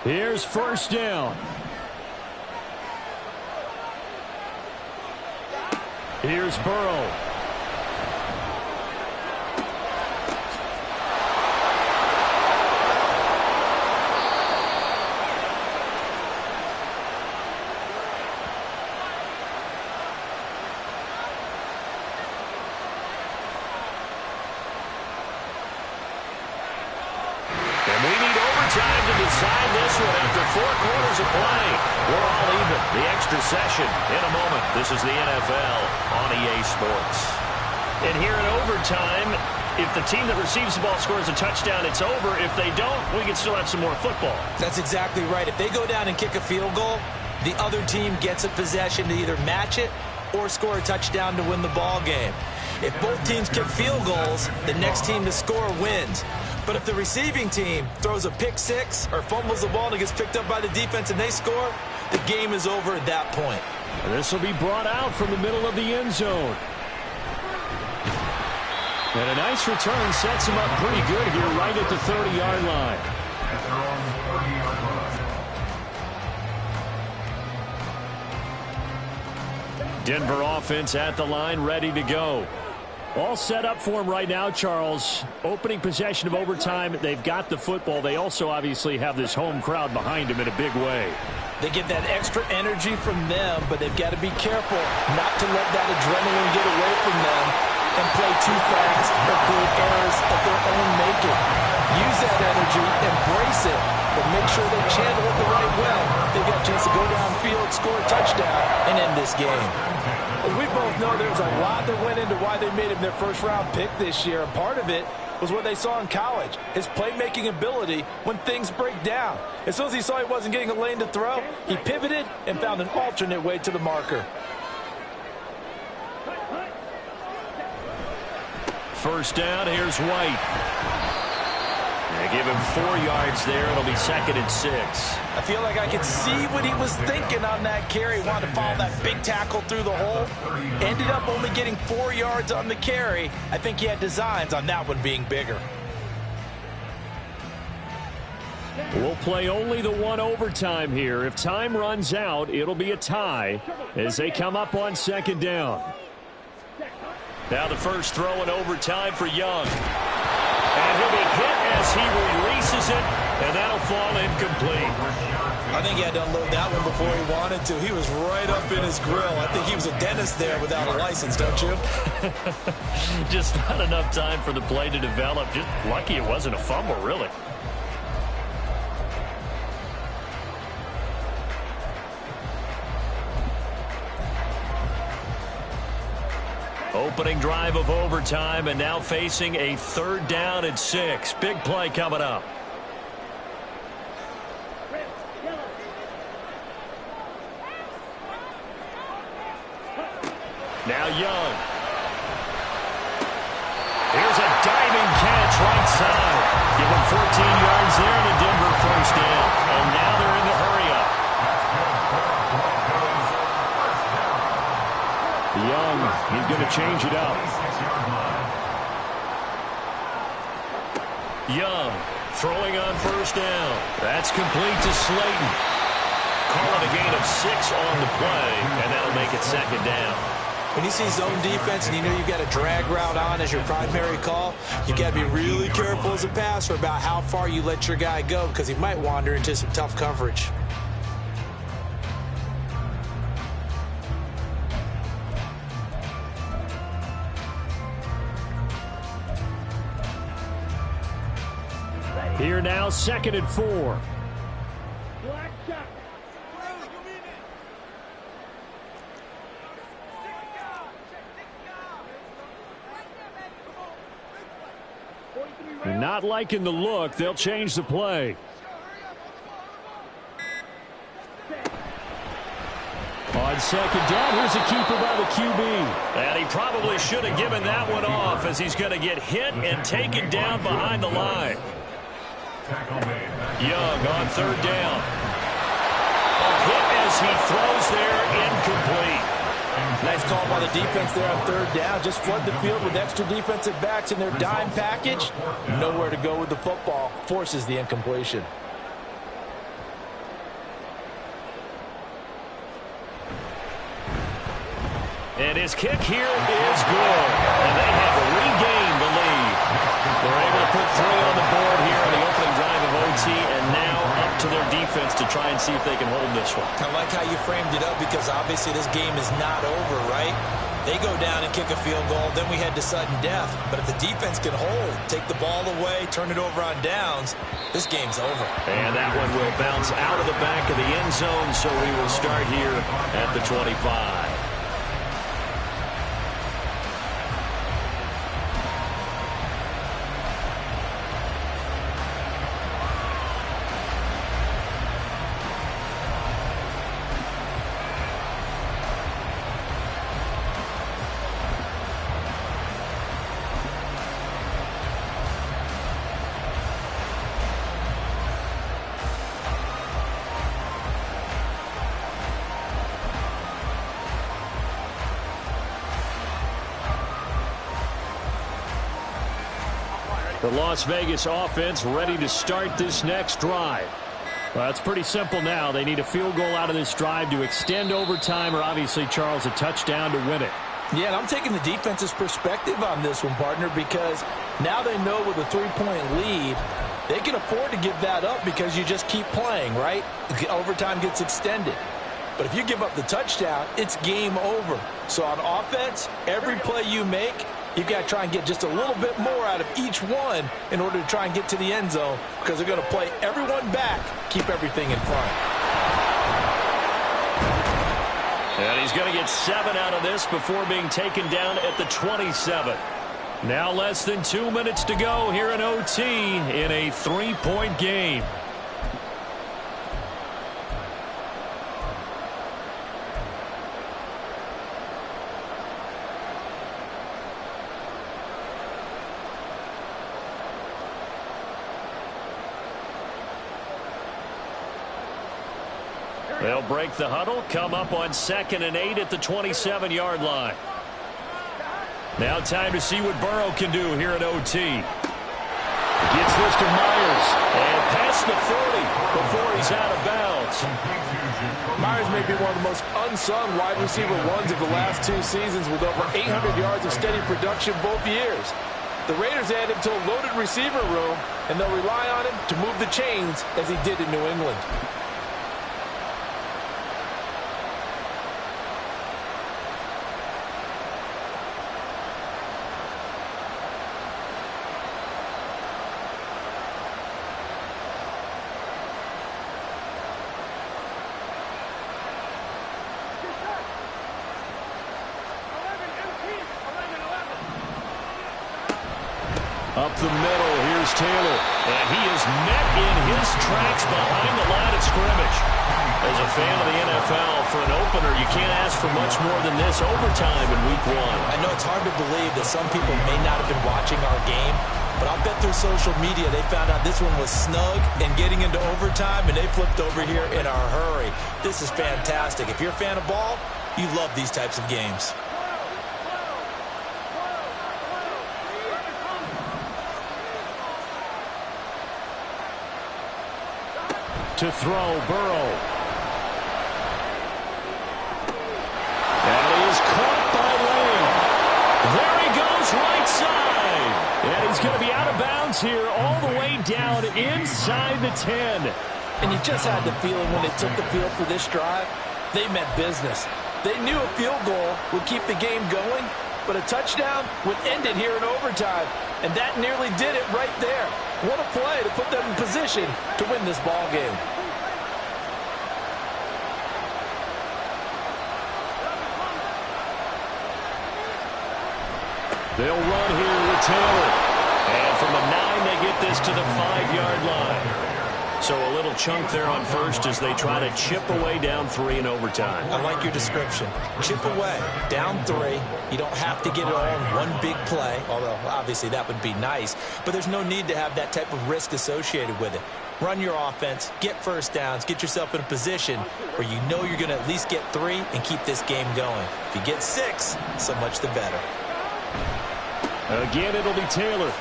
Here's 1st down. Here's Burrow. Decide this one after 4 quarters of play. We're all even. The extra session in a moment. This is the NFL on EA Sports. And here in overtime, if the team that receives the ball scores a touchdown, it's over. If they don't, we can still have some more football. That's exactly right. If they go down and kick a field goal, the other team gets a possession to either match it or score a touchdown to win the ball game. If both teams kick field goals, the next team to score wins. But if the receiving team throws a pick six or fumbles the ball and it gets picked up by the defense and they score, the game is over at that point. And this will be brought out from the middle of the end zone. And a nice return sets him up pretty good here right at the 30-yard line. Denver offense at the line, ready to go. All set up for him right now, Charles. Opening possession of overtime. They've got the football. They also obviously have this home crowd behind them in a big way. They get that extra energy from them, but they've got to be careful not to let that adrenaline get away from them and play too fast or create errors of their own making. Use that energy, embrace it, but make sure they channel it the right way. They've got a chance to go downfield, score a touchdown, and end this game. As we both know, there's a lot that went into why they made him their first-round pick this year. And part of it was what they saw in college, his playmaking ability when things break down. As soon as he saw he wasn't getting a lane to throw, he pivoted and found an alternate way to the marker. First down, here's White. They give him 4 yards there. It'll be 2nd and 6. I feel like I could see what he was thinking on that carry. He wanted to follow that big tackle through the hole. Ended up only getting 4 yards on the carry. I think he had designs on that one being bigger. We'll play only the 1 overtime here. If time runs out, it'll be a tie as they come up on 2nd down. Now the first throw in overtime for Young. And he'll be hit as he releases it, and that'll fall incomplete. I think he had to unload that one before he wanted to. He was right up in his grill. I think he was a dentist there without a license, don't you? Just not enough time for the play to develop. Just lucky it wasn't a fumble, really. Opening drive of overtime, and now facing a 3rd down and 6. Big play coming up. Now Young. Here's a diving catch right side. Give him 14 yards there and a Denver first down. And now they're in the hurry-up. Young, he's going to change it up. Young throwing on first down. That's complete to Slayton. Call it a gain of 6 on the play, and that'll make it 2nd down. When you see zone defense and you know you've got a drag route on as your primary call, you've got to be really careful as a passer about how far you let your guy go because he might wander into some tough coverage. Here now, 2nd and 4. Not liking the look. They'll change the play. On 2nd down, here's a keeper by the QB. And he probably should have given that one off as he's going to get hit and taken down behind the line. Young on 3rd down. A hit as he throws there, incomplete. Nice call by the defense there on 3rd down. Just flood the field with extra defensive backs in their dime package. Nowhere to go with the football. Forces the incompletion. And his kick here is good. And they have regained the lead. They're able to put 3 on the board here on the opening drive of OT, and now up to their defense to try and see if they can hold this one. I like how you framed it up because obviously this game is not over, right? They go down and kick a field goal, then we head to sudden death. But if the defense can hold, take the ball away, turn it over on downs, this game's over. And that one will bounce out of the back of the end zone, so we will start here at the 25. The Las Vegas offense ready to start this next drive. Well, it's pretty simple now. They need a field goal out of this drive to extend overtime, or obviously, Charles, a touchdown to win it. Yeah, and I'm taking the defense's perspective on this one, partner, because now they know with a 3-point lead, they can afford to give that up because you just keep playing, right? Overtime gets extended. But if you give up the touchdown, it's game over. So on offense, every play you make, you've got to try and get just a little bit more out of each one in order to try and get to the end zone because they're going to play everyone back, keep everything in front. And he's going to get 7 out of this before being taken down at the 27. Now less than 2 minutes to go here in OT in a 3-point game. They'll break the huddle, come up on 2nd and 8 at the 27-yard line. Now time to see what Burrow can do here at OT. Gets this to Myers. And past the 40 before he's out of bounds. Myers may be one of the most unsung wide receiver ones of the last 2 seasons with over 800 yards of steady production both years. The Raiders add him to a loaded receiver room, and they'll rely on him to move the chains as he did in New England. Up the middle, here's Taylor. And he is met in his tracks behind the line of scrimmage. As a fan of the NFL, for an opener, you can't ask for much more than this overtime in Week 1. I know it's hard to believe that some people may not have been watching our game, but I'll bet through social media they found out this one was snug and getting into overtime, and they flipped over here in a hurry. This is fantastic. If you're a fan of ball, you love these types of games. To throw, Burrow. That is caught by Lane. There he goes, right side. And he's going to be out of bounds here all the way down inside the 10. And you just had the feeling when they took the field for this drive, they meant business. They knew a field goal would keep the game going, but a touchdown would end it here in overtime. And that nearly did it right there. What a play to put them in position to win this ball game. They'll run here with Taylor. And from the 9, they get this to the 5-yard line. So a little chunk there on first as they try to chip away down 3 in overtime. I like your description. Chip away, down 3. You don't have to get it all in one big play, although obviously that would be nice. But there's no need to have that type of risk associated with it. Run your offense, get first downs, get yourself in a position where you know you're going to at least get 3 and keep this game going. If you get 6, so much the better. Again, it'll be Taylor.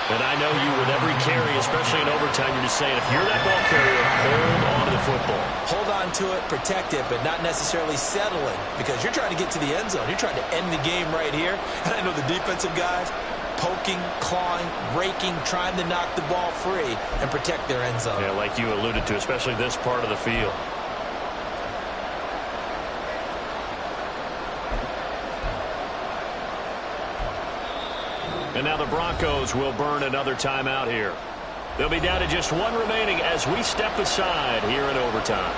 And I know you with every carry, especially in overtime, you're just saying, if you're that ball carrier, hold on to the football. Hold on to it, protect it, but not necessarily settling, because you're trying to get to the end zone. You're trying to end the game right here. And I know the defensive guys poking, clawing, raking, trying to knock the ball free and protect their end zone. Yeah, like you alluded to, especially this part of the field. And now the Broncos will burn another timeout here. They'll be down to just 1 remaining as we step aside here in overtime.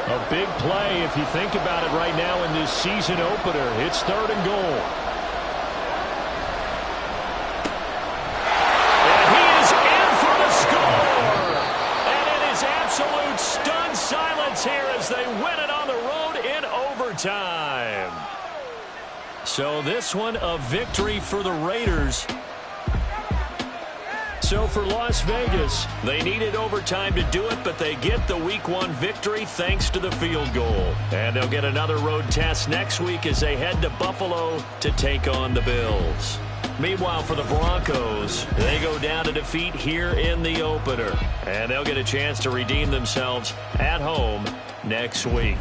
A big play if you think about it right now in this season opener. It's 3rd and goal. And he is in for the score. And it is absolute stunned silence here as they win it on the road in overtime. So this one a victory for the Raiders. So for Las Vegas, they needed overtime to do it, but they get the Week 1 victory thanks to the field goal. And they'll get another road test next week as they head to Buffalo to take on the Bills. Meanwhile, for the Broncos, they go down to defeat here in the opener. And they'll get a chance to redeem themselves at home next week.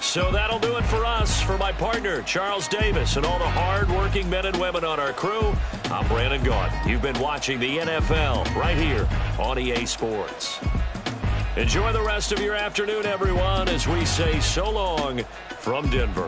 So that'll do it for us. For my partner, Charles Davis, and all the hard-working men and women on our crew, I'm Brandon Gaudin. You've been watching the NFL right here on EA Sports. Enjoy the rest of your afternoon, everyone, as we say so long from Denver.